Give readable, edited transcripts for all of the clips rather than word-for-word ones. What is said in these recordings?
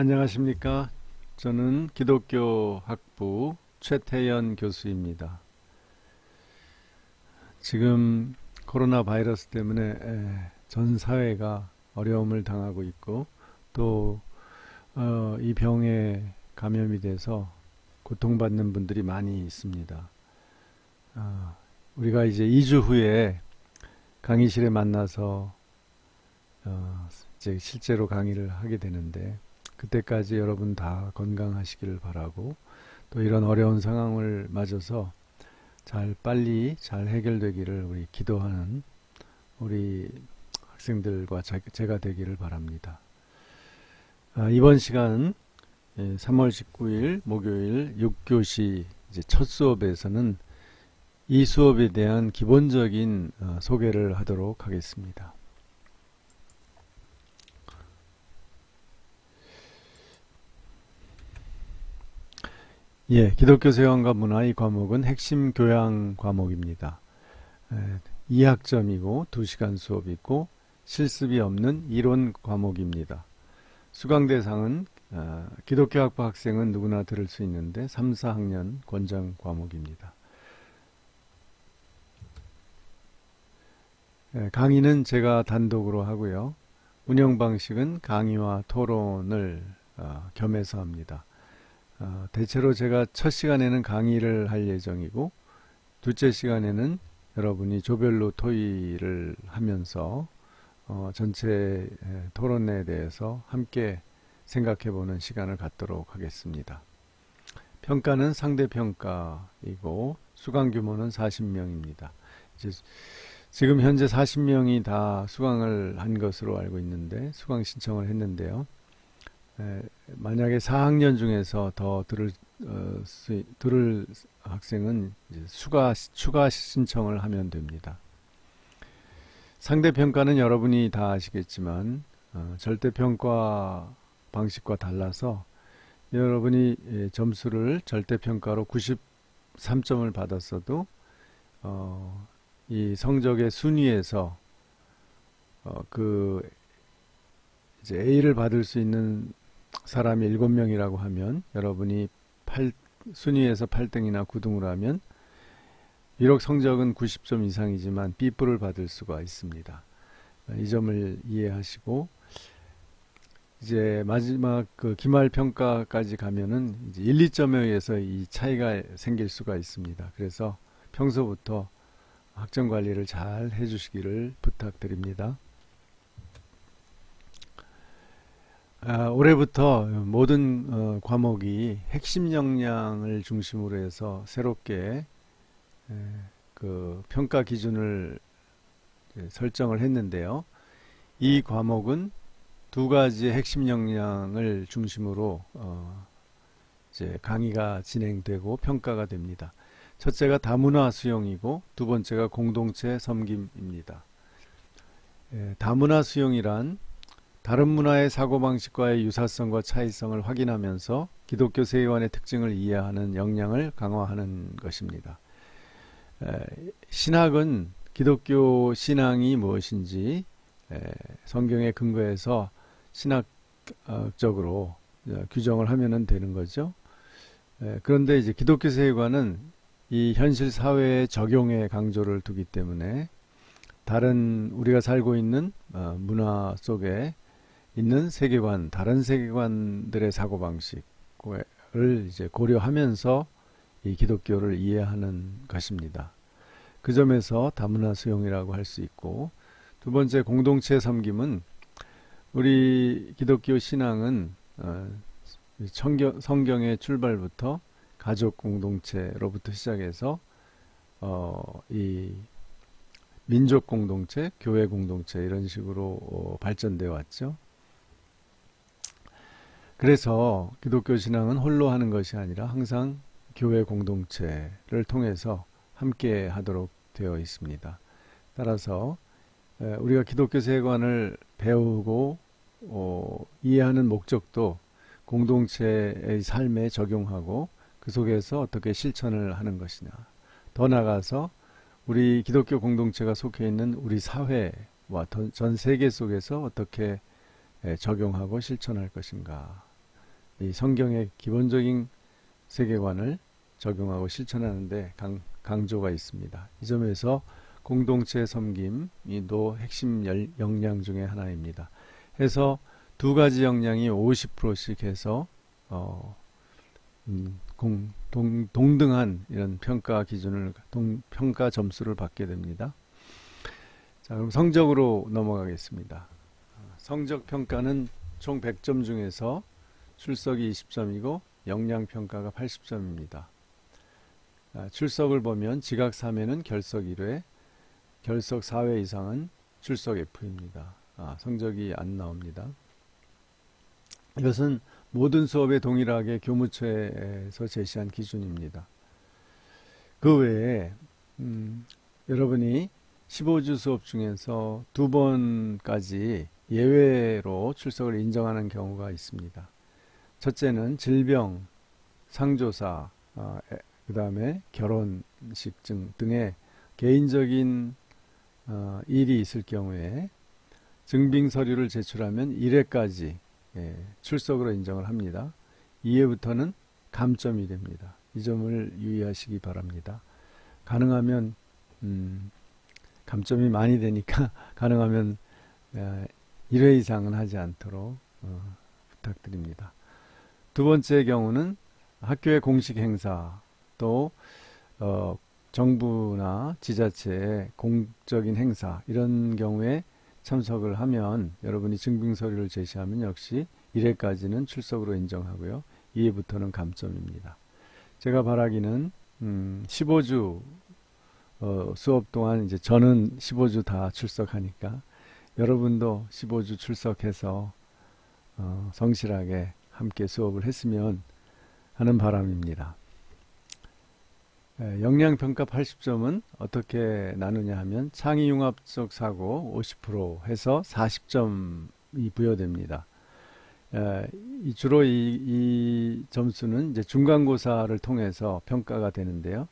안녕하십니까. 저는 기독교 학부 최태연 교수입니다. 지금 코로나 바이러스 때문에 전 사회가 어려움을 당하고 있고 또 이 병에 감염이 돼서 고통받는 분들이 많이 있습니다. 우리가 이제 2주 후에 강의실에 만나서 이제 실제로 강의를 하게 되는데 그때까지 여러분 다 건강하시길 바라고 또 이런 어려운 상황을 맞아서 빨리 잘 해결되기를 우리 기도하는 우리 학생들과 제가 되기를 바랍니다. 이번 시간 3월 19일 목요일 6교시 이제 첫 수업에서는 이 수업에 대한 기본적인 소개를 하도록 하겠습니다. 기독교 세원과 문화 이 과목은 핵심 교양 과목입니다. 2학점이고 2시간 수업이고 실습이 없는 이론 과목입니다. 수강 대상은 기독교 학부 학생은 누구나 들을 수 있는데 3, 4학년 권장 과목입니다. 강의는 제가 단독으로 하고요. 운영 방식은 강의와 토론을 겸해서 합니다. 대체로 제가 첫 시간에는 강의를 할 예정이고 둘째 시간에는 여러분이 조별로 토의를 하면서 전체 토론에 대해서 함께 생각해보는 시간을 갖도록 하겠습니다. 평가는 상대평가이고 수강 규모는 40명입니다. 지금 현재 40명이 다 수강을 한 것으로 알고 있는데 수강 신청을 했는데요. 만약에 4학년 중에서 더 들을 학생은 이제 추가 신청을 하면 됩니다. 상대평가는 여러분이 다 아시겠지만 절대평가 방식과 달라서 여러분이 점수를 절대평가로 93점을 받았어도 이 성적의 순위에서 이제 A를 받을 수 있는 사람이 7명이라고 하면 여러분이 순위에서 8등이나 9등으로 하면 비록 성적은 90점 이상이지만 B뿔을 받을 수가 있습니다. 이 점을 이해하시고 이제 마지막 기말 평가까지 가면은 이제 1, 2점에 의해서 이 차이가 생길 수가 있습니다. 그래서 평소부터 학점 관리를 잘 해주시기를 부탁드립니다. 올해부터 모든 과목이 핵심 역량을 중심으로 해서 새롭게 그 평가 기준을 설정을 했는데요. 이 과목은 두 가지의 핵심 역량을 중심으로 이제 강의가 진행되고 평가가 됩니다. 첫째가 다문화 수용이고 두 번째가 공동체 섬김입니다. 다문화 수용이란 다른 문화의 사고방식과의 유사성과 차이성을 확인하면서 기독교 세계관의 특징을 이해하는 역량을 강화하는 것입니다. 신학은 기독교 신앙이 무엇인지 성경에 근거해서 신학적으로 규정을 하면 되는 거죠. 그런데 이제 기독교 세계관은 이 현실 사회의 적용에 강조를 두기 때문에 다른 우리가 살고 있는 문화 속에 있는 세계관, 다른 세계관들의 사고방식을 이제 고려하면서 이 기독교를 이해하는 것입니다. 그 점에서 다문화 수용이라고 할 수 있고, 두 번째 공동체 섬김은 우리 기독교 신앙은 성경의 출발부터 가족 공동체로부터 시작해서 이 민족 공동체, 교회 공동체 이런 식으로 발전되어 왔죠. 그래서 기독교 신앙은 홀로 하는 것이 아니라 항상 교회 공동체를 통해서 함께 하도록 되어 있습니다. 따라서 우리가 기독교 세계관을 배우고 이해하는 목적도 공동체의 삶에 적용하고 그 속에서 어떻게 실천을 하는 것이냐. 더 나아가서 우리 기독교 공동체가 속해 있는 우리 사회와 전 세계 속에서 어떻게 적용하고 실천할 것인가. 이 성경의 기본적인 세계관을 적용하고 실천하는데 강조가 있습니다. 이 점에서 공동체 섬김이 또 핵심 역량 중에 하나입니다. 해서 두 가지 역량이 50%씩 해서 동등한 이런 평가 기준을 평가 점수를 받게 됩니다. 자, 그럼 성적으로 넘어가겠습니다. 성적 평가는 총 100점 중에서 출석이 20점이고 역량 평가가 80점입니다. 출석을 보면 지각 3회는 결석 1회, 결석 4회 이상은 출석 F입니다. 성적이 안 나옵니다. 이것은 모든 수업에 동일하게 교무처에서 제시한 기준입니다. 그 외에 여러분이 15주 수업 중에서 2번까지 예외로 출석을 인정하는 경우가 있습니다. 첫째는 질병, 상조사, 그 다음에 결혼식 등의 개인적인 일이 있을 경우에 증빙 서류를 제출하면 1회까지 출석으로 인정을 합니다. 2회부터는 감점이 됩니다. 이 점을 유의하시기 바랍니다. 가능하면 감점이 많이 되니까 가능하면 1회 이상은 하지 않도록 부탁드립니다. 두 번째 경우는 학교의 공식 행사 또 정부나 지자체의 공적인 행사 이런 경우에 참석을 하면 여러분이 증빙서류를 제시하면 역시 1회까지는 출석으로 인정하고요. 2회부터는 감점입니다. 제가 바라기는 15주 수업 동안 이제 저는 15주 다 출석하니까 여러분도 15주 출석해서 성실하게 함께 수업을 했으면 하는 바람입니다. 역량평가 80점은 어떻게 나누냐 하면 창의융합적 사고 50% 해서 40점이 부여됩니다. 주로 이 점수는 이제 중간고사를 통해서 평가가 되는데요.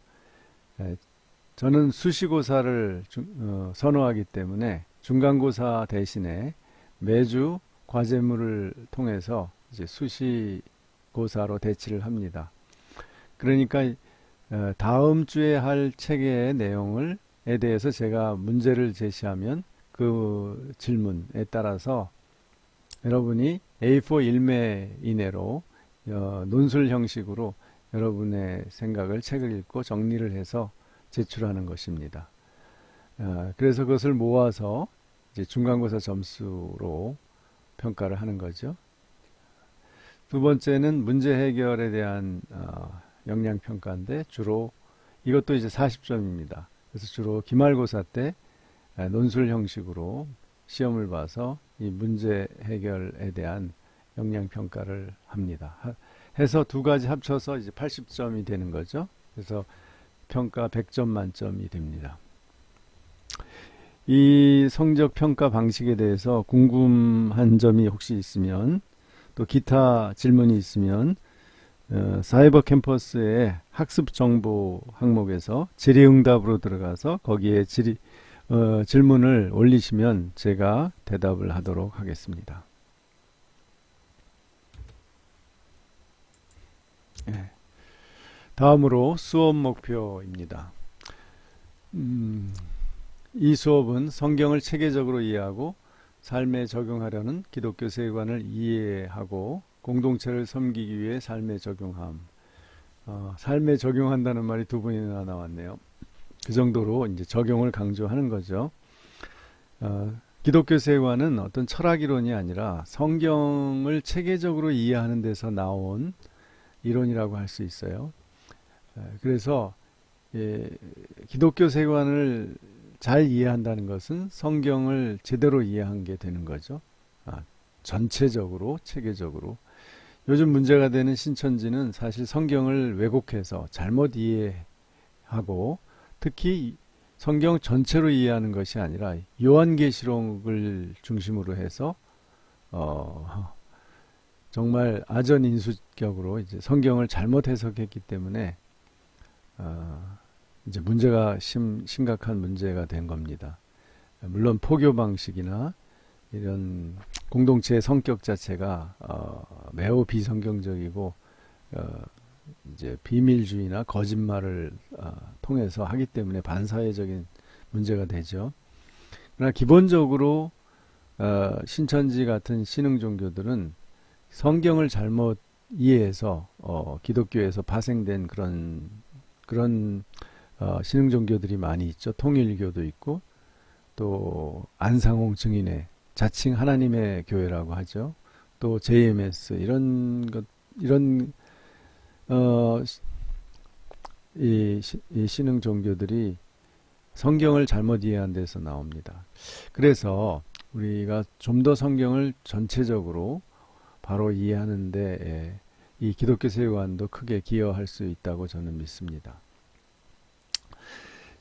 저는 수시고사를 선호하기 때문에 중간고사 대신에 매주 과제물을 통해서 이제 수시고사로 대치를 합니다. 그러니까 다음 주에 할 체계의 내용에 대해서 제가 문제를 제시하면 그 질문에 따라서 여러분이 A4 1매 이내로 논술 형식으로 여러분의 생각을 책을 읽고 정리를 해서 제출하는 것입니다. 그래서 그것을 모아서 이제 중간고사 점수로 평가를 하는 거죠. 두 번째는 문제 해결에 대한 역량평가인데 주로 이것도 이제 40점입니다. 그래서 주로 기말고사 때 논술 형식으로 시험을 봐서 이 문제 해결에 대한 역량평가를 합니다. 해서 두 가지 합쳐서 이제 80점이 되는 거죠. 그래서 평가 100점 만점이 됩니다. 이 성적 평가 방식에 대해서 궁금한 점이 혹시 있으면 또 기타 질문이 있으면 사이버 캠퍼스의 학습 정보 항목에서 질의응답으로 들어가서 거기에 질문을 올리시면 제가 대답을 하도록 하겠습니다. 다음으로 수업 목표입니다. 이 수업은 성경을 체계적으로 이해하고 삶에 적용하려는 기독교 세계관을 이해하고 공동체를 섬기기 위해 삶에 적용함. 삶에 적용한다는 말이 두 번이나 나왔네요. 그 정도로 이제 적용을 강조하는 거죠. 기독교 세계관은 어떤 철학이론이 아니라 성경을 체계적으로 이해하는 데서 나온 이론이라고 할 수 있어요. 그래서 기독교 세계관을 잘 이해한다는 것은 성경을 제대로 이해한 게 되는 거죠. 전체적으로 체계적으로. 요즘 문제가 되는 신천지는 사실 성경을 왜곡해서 잘못 이해하고 특히 성경 전체로 이해하는 것이 아니라 요한계시록을 중심으로 해서 정말 아전인수격으로 이제 성경을 잘못 해석했기 때문에 이제 문제가 심각한 문제가 된 겁니다. 물론 포교 방식이나 이런 공동체의 성격 자체가 매우 비성경적이고 이제 비밀주의나 거짓말을 통해서 하기 때문에 반사회적인 문제가 되죠. 그러나 기본적으로 신천지 같은 신흥 종교들은 성경을 잘못 이해해서 기독교에서 파생된 그런 신흥 종교들이 많이 있죠. 통일교도 있고 또 안상홍 증인의 자칭 하나님의 교회라고 하죠. 또 JMS 이런 어, 이 신흥 종교들이 성경을 잘못 이해한 데서 나옵니다. 그래서 우리가 좀 더 성경을 전체적으로 바로 이해하는데 이 기독교 세계관도 크게 기여할 수 있다고 저는 믿습니다.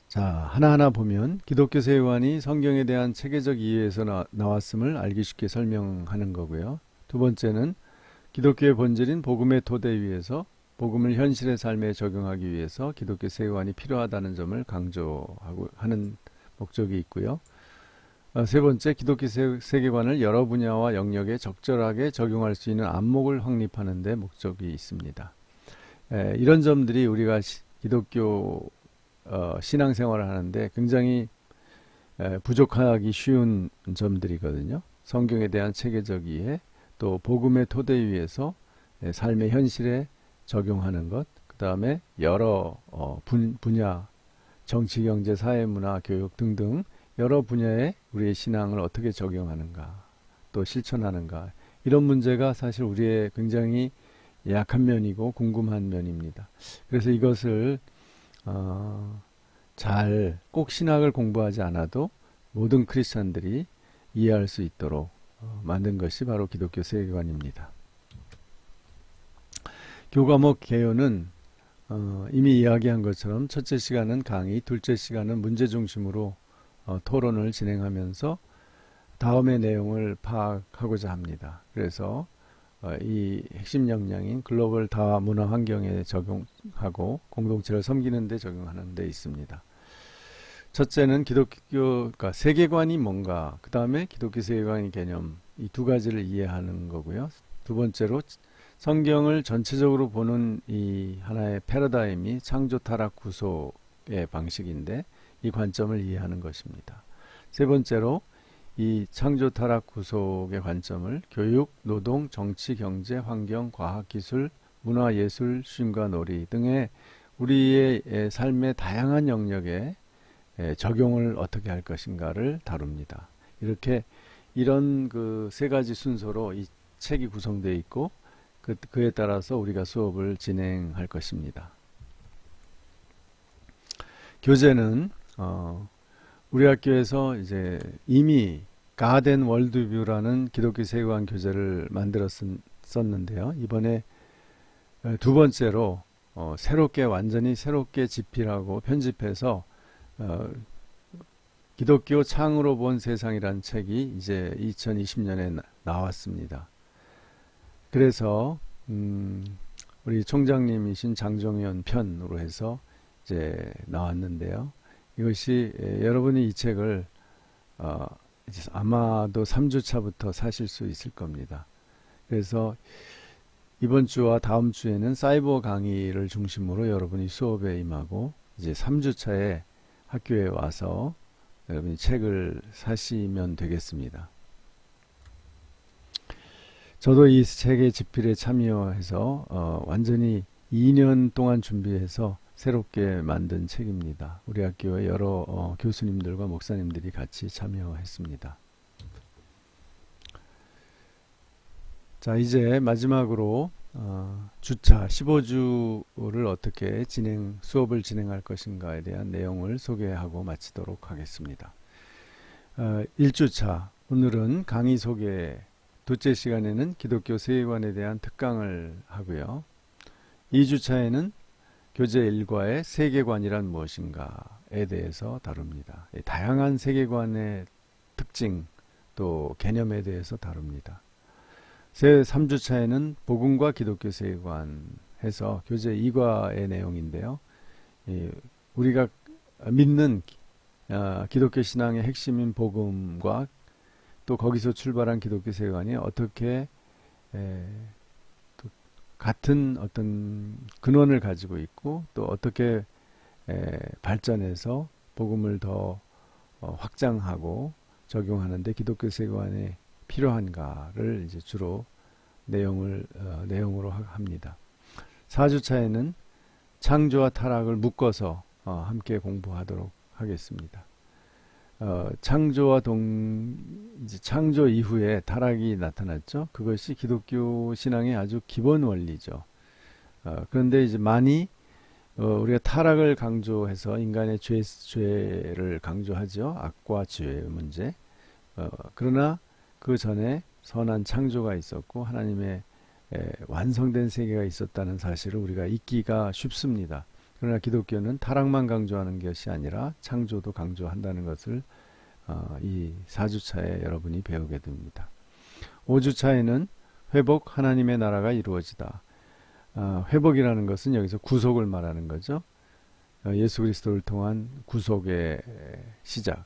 자, 하나하나 보면 기독교 세계관이 성경에 대한 체계적 이해에서 나왔음을 알기 쉽게 설명하는 거고요. 두 번째는 기독교의 본질인 복음의 토대 위에서 복음을 현실의 삶에 적용하기 위해서 기독교 세계관이 필요하다는 점을 강조하고 하는 목적이 있고요. 세 번째, 기독교 세계관을 여러 분야와 영역에 적절하게 적용할 수 있는 안목을 확립하는 데 목적이 있습니다. 이런 점들이 우리가 기독교 신앙생활을 하는데 굉장히 부족하기 쉬운 점들이거든요. 성경에 대한 체계적 이해, 또 복음의 토대 위에서 삶의 현실에 적용하는 것, 그 다음에 여러 분야, 정치, 경제, 사회, 문화, 교육 등등 여러 분야에 우리의 신앙을 어떻게 적용하는가, 또 실천하는가, 이런 문제가 사실 우리의 굉장히 약한 면이고 궁금한 면입니다. 그래서 이것을 꼭 신학을 공부하지 않아도 모든 크리스찬들이 이해할 수 있도록 만든 것이 바로 기독교 세계관입니다. 교과목 개요는 이미 이야기한 것처럼 첫째 시간은 강의, 둘째 시간은 문제 중심으로 토론을 진행하면서 다음의 내용을 파악하고자 합니다. 그래서 이 핵심 역량인 글로벌 다문화 환경에 적용하고 공동체를 섬기는 데 적용하는 데 있습니다. 첫째는 그러니까 세계관이 뭔가, 그 다음에 기독교 세계관의 개념, 이 두 가지를 이해하는 거고요. 두 번째로 성경을 전체적으로 보는 이 하나의 패러다임이 창조 타락 구속의 방식인데 이 관점을 이해하는 것입니다. 세 번째로 이 창조 타락 구속의 관점을 교육, 노동, 정치, 경제, 환경, 과학, 기술, 문화, 예술, 쉼과 놀이 등의 우리의 삶의 다양한 영역에 적용을 어떻게 할 것인가를 다룹니다. 이런 그 세 가지 순서로 이 책이 구성되어 있고 그에 따라서 우리가 수업을 진행할 것입니다. 교재는 우리 학교에서 이제 이미 가덴 월드뷰라는 기독교 세계관 교재를 만들었었는데요. 이번에 두 번째로 완전히 새롭게 집필하고 편집해서 기독교 창으로 본 세상이라는 책이 이제 2020년에 나왔습니다. 그래서 우리 총장님이신 장정현 편으로 해서 이제 나왔는데요. 이것이 여러분이 이 책을 아마도 3주차부터 사실 수 있을 겁니다. 그래서 이번 주와 다음 주에는 사이버 강의를 중심으로 여러분이 수업에 임하고 이제 3주차에 학교에 와서 여러분이 책을 사시면 되겠습니다. 저도 이 책의 집필에 참여해서 완전히 2년 동안 준비해서 새롭게 만든 책입니다. 우리 학교의 여러 교수님들과 목사님들이 같이 참여했습니다. 자, 이제 마지막으로 주차 15주를 어떻게 수업을 진행할 것인가에 대한 내용을 소개하고 마치도록 하겠습니다. 1주차, 오늘은 강의 소개, 둘째 시간에는 기독교 세계관에 대한 특강을 하고요. 2주차에는 교재 1과의 세계관이란 무엇인가에 대해서 다룹니다. 다양한 세계관의 특징 또 개념에 대해서 다룹니다. 3주차에는 복음과 기독교 세계관 해서 교재 2과의 내용인데요. 우리가 믿는 기독교 신앙의 핵심인 복음과 또 거기서 출발한 기독교 세계관이 어떻게 또 같은 어떤 근원을 가지고 있고 또 어떻게 발전해서 복음을 더 확장하고 적용하는데 기독교 세계관에 필요한가를 이제 주로 내용으로 합니다. 4주차에는 창조와 타락을 묶어서 함께 공부하도록 하겠습니다. 이제 창조 이후에 타락이 나타났죠. 그것이 기독교 신앙의 아주 기본 원리죠. 그런데 이제 많이 우리가 타락을 강조해서 인간의 죄를 강조하죠. 악과 죄의 문제. 그러나 그 전에 선한 창조가 있었고 하나님의 완성된 세계가 있었다는 사실을 우리가 잊기가 쉽습니다. 그러나 기독교는 타락만 강조하는 것이 아니라 창조도 강조한다는 것을 이 4주차에 여러분이 배우게 됩니다. 5주차에는 회복 하나님의 나라가 이루어지다. 회복이라는 것은 여기서 구속을 말하는 거죠. 예수 그리스도를 통한 구속의 시작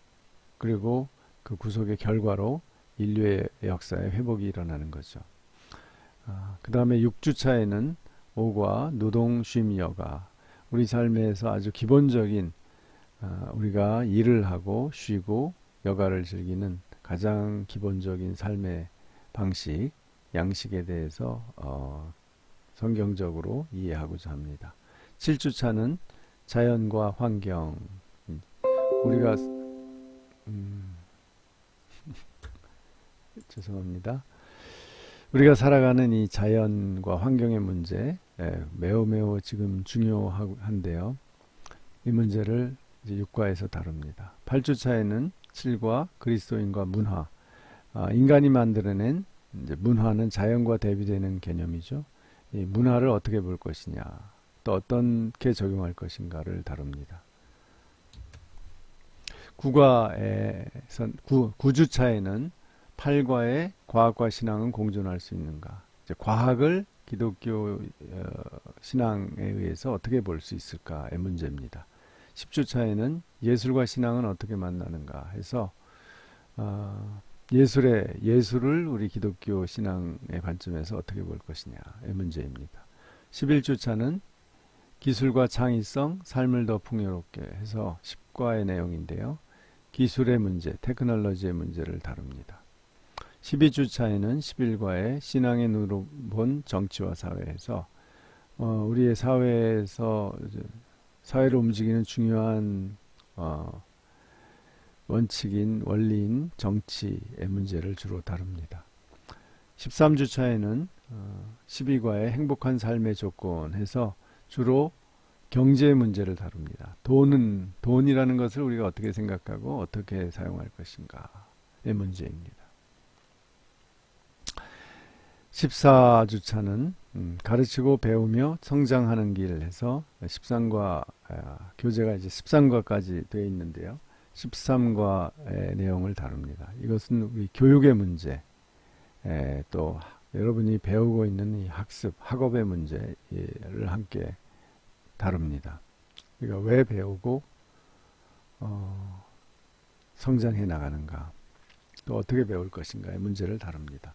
그리고 그 구속의 결과로 인류의 역사에 회복이 일어나는 거죠. 그 다음에 6주차에는 오과 노동 쉼 여가 우리 삶에서 아주 기본적인 우리가 일을 하고 쉬고 여가를 즐기는 가장 기본적인 삶의 방식 양식에 대해서 성경적으로 이해하고자 합니다. 7주차는 자연과 환경 우리가 죄송합니다. 우리가 살아가는 이 자연과 환경의 문제 매우 지금 중요한데요. 이 문제를 이제 6과에서 다룹니다. 8주차에는 7과 그리스도인과 문화 인간이 만들어낸 이제 문화는 자연과 대비되는 개념이죠. 이 문화를 어떻게 볼 것이냐 또 어떻게 적용할 것인가를 다룹니다. 9주차에는 8과의 과학과 신앙은 공존할 수 있는가 이제 과학을 기독교 신앙에 의해서 어떻게 볼 수 있을까의 문제입니다. 10주차에는 예술과 신앙은 어떻게 만나는가 해서 예술을 우리 기독교 신앙의 관점에서 어떻게 볼 것이냐의 문제입니다. 11주차는 기술과 창의성, 삶을 더 풍요롭게 해서 10과의 내용인데요. 기술의 문제, 테크놀로지의 문제를 다룹니다. 12주차에는 11과의 신앙의 눈으로 본 정치와 사회에서 우리의 사회에서 사회를 움직이는 중요한 원칙인 원리인 정치의 문제를 주로 다룹니다. 13주차에는 12과의 행복한 삶의 조건 해서 주로 경제의 문제를 다룹니다. 돈이라는 것을 우리가 어떻게 생각하고 어떻게 사용할 것인가의 문제입니다. 14주차는 가르치고 배우며 성장하는 길 해서 13과 교재가 이제 13과까지 되어 있는데요. 13과의 내용을 다룹니다. 이것은 우리 교육의 문제, 또 여러분이 배우고 있는 이 학업의 문제를 함께 다룹니다. 우리가 왜 배우고 성장해 나가는가, 또 어떻게 배울 것인가의 문제를 다룹니다.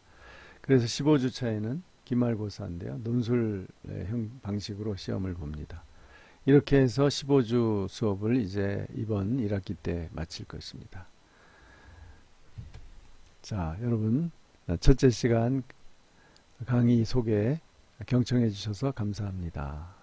그래서 15주차에는 기말고사인데요. 논술 방식으로 시험을 봅니다. 이렇게 해서 15주 수업을 이제 이번 1학기 때 마칠 것입니다. 자, 여러분 첫째 시간 강의 소개 경청해 주셔서 감사합니다.